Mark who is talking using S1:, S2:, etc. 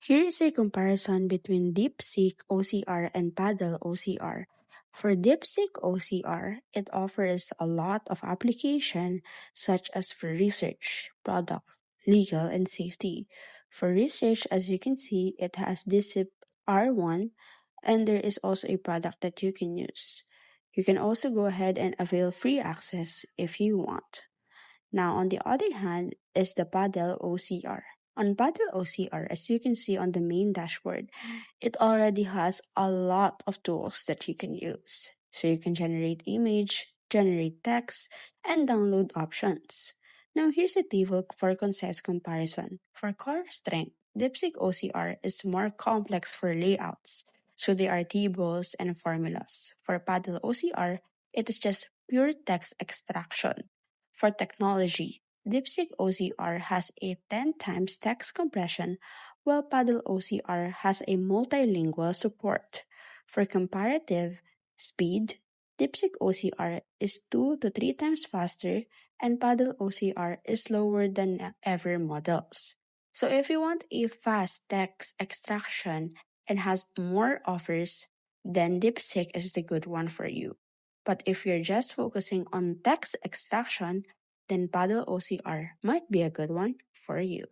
S1: Here is a comparison between DeepSeek OCR and PaddleOCR. For DeepSeek OCR, it offers a lot of application such as for research, product, legal, and safety. For research, as you can see, it has DeepSeek R1, and there is also a product that you can use. You can also go ahead and avail free access if you want. Now, on the other hand, is the Paddle OCR. On Paddle OCR, as you can see on the main dashboard, it already has a lot of tools that you can use. So you can generate image, generate text, and download options. Now, here's a table for concise comparison. For core strength, DeepSeek OCR is more complex for layouts. So there are tables and formulas. For Paddle OCR, it is just pure text extraction. For technology, DeepSeek OCR has a 10 times text compression, while PaddleOCR has a multilingual support. For comparative speed, DeepSeek OCR is 2 to 3 times faster, and PaddleOCR is slower than ever models. So if you want a fast text extraction and has more offers, then DeepSeek is the good one for you. But if you're just focusing on text extraction, then PaddleOCR might be a good one for you.